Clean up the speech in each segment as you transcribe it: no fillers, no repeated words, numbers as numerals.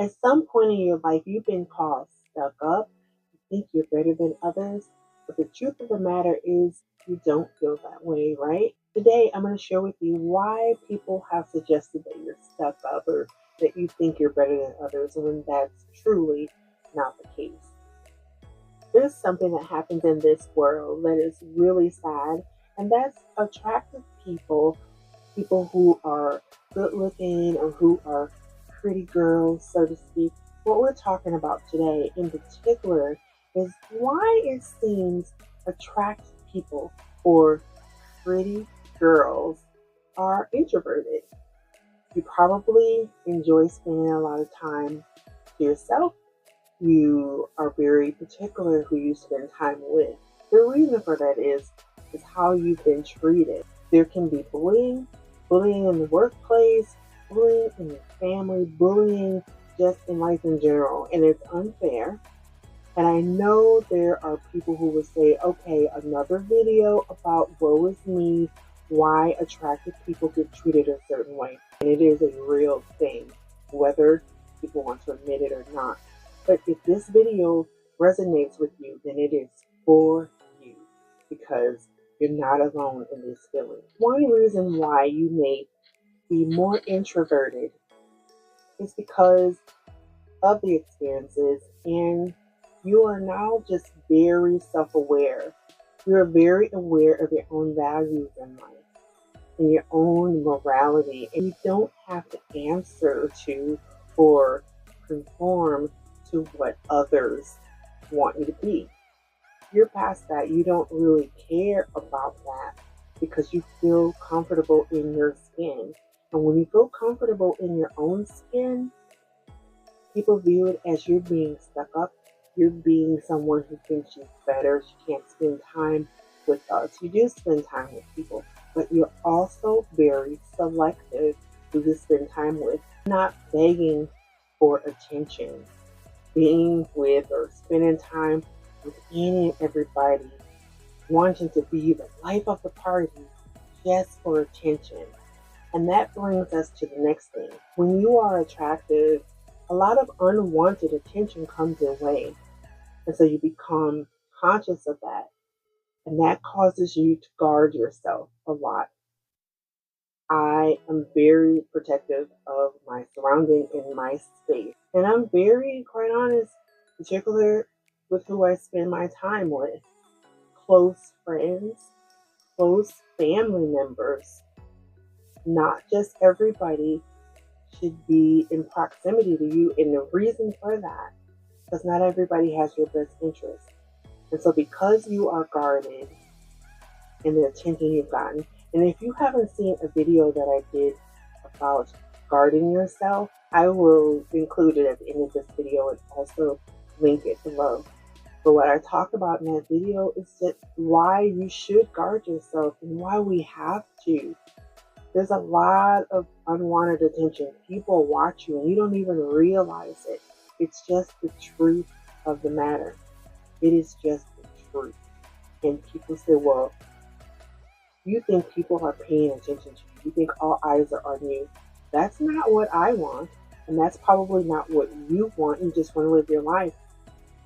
At some point in your life, you've been called stuck up. You think you're better than others. But the truth of the matter is, you don't feel that way, right? Today, I'm going to share with you why people have suggested that you're stuck up or that you think you're better than others when that's truly not the case. There's something that happens in this world that is really sad, and that's attractive people, people who are good looking or who are pretty girls, so to speak. What we're talking about today in particular is why it seems attractive people or pretty girls are introverted. You probably enjoy spending a lot of time to yourself. You are very particular who you spend time with. The reason for that is how you've been treated. There can be bullying in the workplace, bullying in your family, bullying just in life in general, and it's unfair. And I know there are people who would say, okay, another video about woe is me, why attractive people get treated a certain way. And it is a real thing, whether people want to admit it or not. But if this video resonates with you, then it is for you because you're not alone in this feeling. One reason why you may be more introverted is because of the experiences, and you are now just very self-aware. You're very aware of your own values in life and your own morality, and you don't have to answer to or conform to what others want you to be. You're past that. You don't really care about that because you feel comfortable in your skin. And when you feel comfortable in your own skin, people view it as you're being stuck up. You're being someone who thinks she's better. She can't spend time with us. You do spend time with people, but you're also very selective who you spend time with. Not begging for attention, being with or spending time with any and everybody, wanting to be the life of the party just for attention. And that brings us to the next thing. When you are attractive, a lot of unwanted attention comes your way. And so you become conscious of that. And that causes you to guard yourself a lot. I am very protective of my surrounding and my space. And I'm very, quite honest, particular with who I spend my time with. Close friends, close family members. Not just everybody should be in proximity to you. And the reason for that, because not everybody has your best interest. And so because you are guarded in the attention you've gotten, and if you haven't seen a video that I did about guarding yourself, I will include it at the end of this video and also link it below. But what I talk about in that video is that why you should guard yourself and why we have to. There's a lot of unwanted attention. People watch you and you don't even realize it. It's just the truth of the matter. It is just the truth. And people say, well, you think people are paying attention to you. You think all eyes are on you. That's not what I want. And that's probably not what you want. You just want to live your life.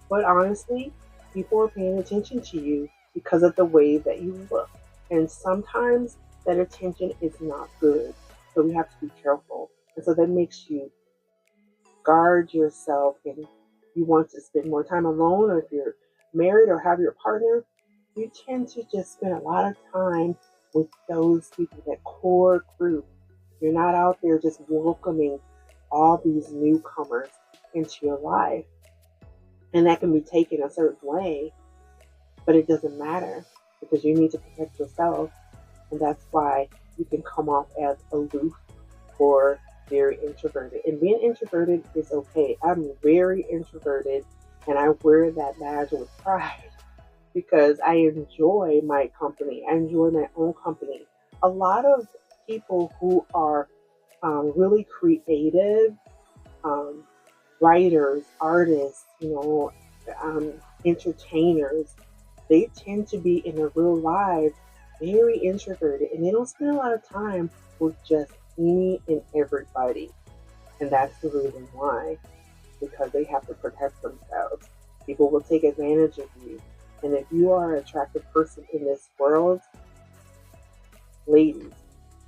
But honestly, people are paying attention to you because of the way that you look. And sometimes that attention is not good. So we have to be careful. And so that makes you guard yourself, and you want to spend more time alone, or if you're married or have your partner, you tend to just spend a lot of time with those people, that core group. You're not out there just welcoming all these newcomers into your life. And that can be taken a certain way, but it doesn't matter because you need to protect yourself. And that's why you can come off as aloof or very introverted. And being introverted is okay. I'm very introverted and I wear that badge with pride because I enjoy my company. I enjoy my own company. A lot of people who are really creative, writers, artists, entertainers, they tend to be in their real lives very introverted and they don't spend a lot of time with just any and everybody. And that's the reason why. because they have to protect themselves. People will take advantage of you. And if you are an attractive person in this world, ladies,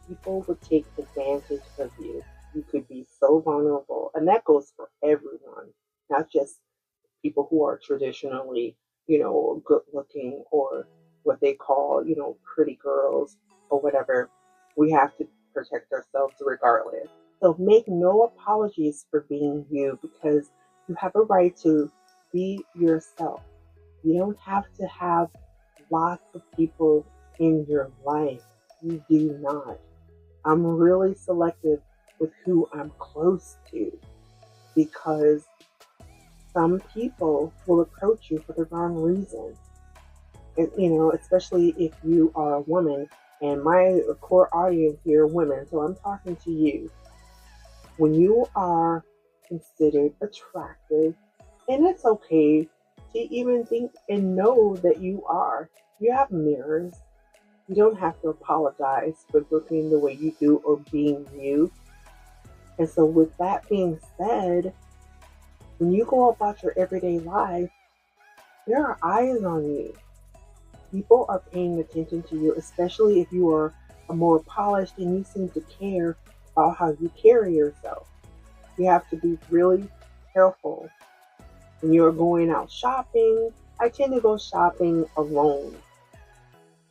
people would take advantage of you. You could be so vulnerable. And that goes for everyone, not just people who are traditionally, good looking or what they call, pretty girls or whatever. We have to protect ourselves regardless. So make no apologies for being you, because you have a right to be yourself. You don't have to have lots of people in your life. You do not. I'm really selective with who I'm close to, because some people will approach you for the wrong reasons. And, especially if you are a woman, and my core audience here are women, so I'm talking to you. When you are considered attractive, and it's okay to even think and know that you are, you have mirrors. You don't have to apologize for looking the way you do or being you. And so, with that being said, when you go about your everyday life, there are eyes on you. People are paying attention to you, especially if you are more polished and you seem to care about how you carry yourself. You have to be really careful when you're going out shopping. I tend to go shopping alone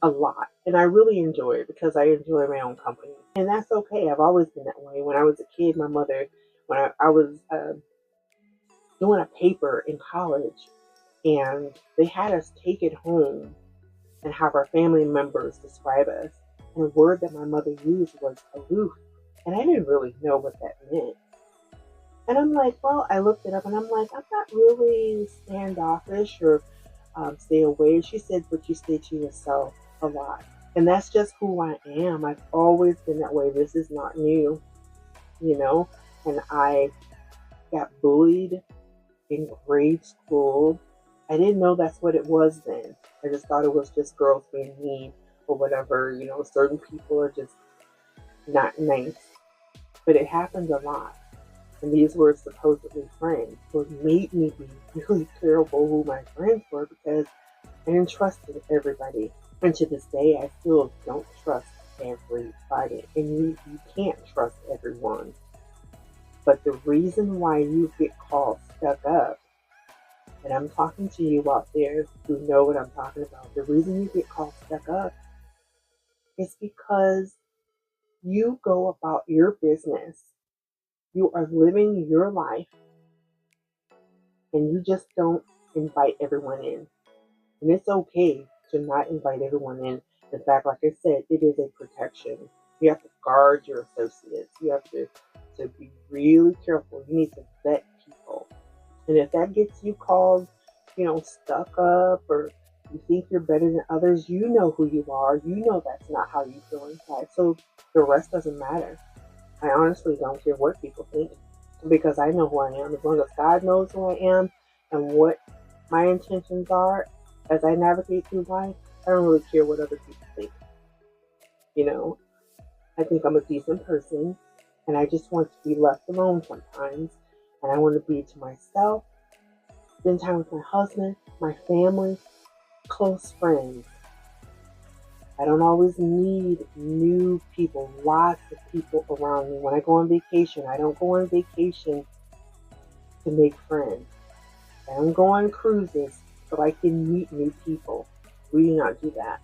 a lot, and I really enjoy it because I enjoy my own company. And that's okay. I've always been that way. When I was a kid, my mother, when I was doing a paper in college, and they had us take it home and have our family members describe us. And the word that my mother used was aloof. And I didn't really know what that meant. And I'm like, well, I looked it up and I'm like, I'm not really standoffish or stay away. She said, but you stay to yourself a lot. And that's just who I am. I've always been that way. This is not new, And I got bullied in grade school. I didn't know that's what it was then. I just thought it was just girls being mean or whatever. Certain people are just not nice. But it happens a lot. And these were supposedly friends. So it made me be really careful who my friends were, because I didn't trust everybody. And to this day, I still don't trust everybody. And you can't trust everyone. But the reason why you get called stuck up, and I'm talking to you out there who know what I'm talking about, the reason you get called stuck up is because you go about your business. You are living your life, and you just don't invite everyone in. And it's okay to not invite everyone in. In fact, like I said, it is a protection. You have to guard your associates. You have to be really careful. You need to vet people. And if that gets you called, stuck up, or you think you're better than others, you know who you are. You know that's not how you feel inside. So the rest doesn't matter. I honestly don't care what people think, because I know who I am. As long as God knows who I am and what my intentions are as I navigate through life, I don't really care what other people think. I think I'm a decent person, and I just want to be left alone sometimes. And I want to be to myself, spend time with my husband, my family, close friends. I don't always need new people, lots of people around me. When I go on vacation, I don't go on vacation to make friends. I don't go on cruises so I can meet new people. We do not do that.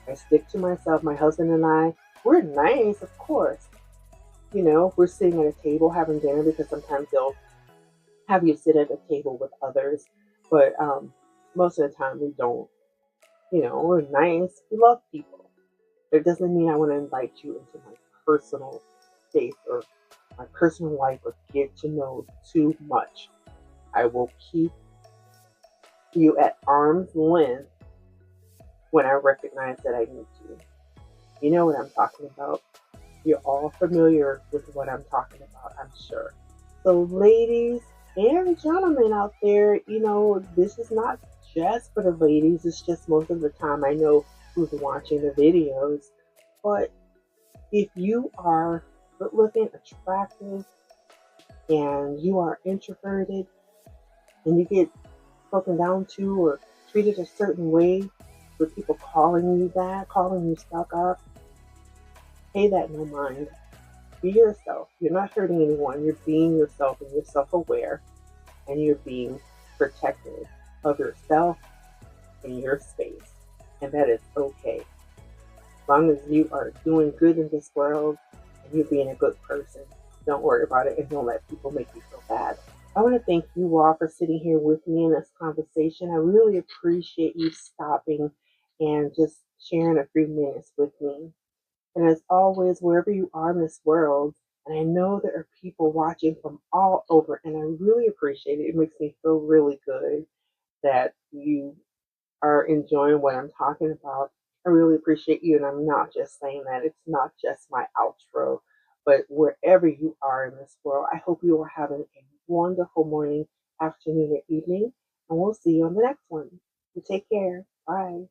I stick to myself. My husband and I, we're nice, of course. We're sitting at a table having dinner, because sometimes they'll have you sit at a table with others. But most of the time we don't. We're nice. We love people. It doesn't mean I want to invite you into my personal space or my personal life or get to know too much. I will keep you at arm's length when I recognize that I need to. You know what I'm talking about. You're all familiar with what I'm talking about, I'm sure. So ladies and gentlemen out there, this is not just for the ladies. It's just most of the time I know who's watching the videos. But if you are good looking, attractive, and you are introverted and you get spoken down to or treated a certain way with people calling you that, calling you stuck up, pay that no mind. Be yourself. You're not hurting anyone. You're being yourself and you're self aware and you're being protective of yourself and your space. And that is okay. As long as you are doing good in this world and you're being a good person, don't worry about it and don't let people make you feel bad. I want to thank you all for sitting here with me in this conversation. I really appreciate you stopping and just sharing a few minutes with me. And as always, wherever you are in this world, and I know there are people watching from all over, and I really appreciate it. It makes me feel really good that you are enjoying what I'm talking about. I really appreciate you, and I'm not just saying that. It's not just my outro, but wherever you are in this world, I hope you are having a wonderful morning, afternoon, or evening, and we'll see you on the next one. You take care. Bye.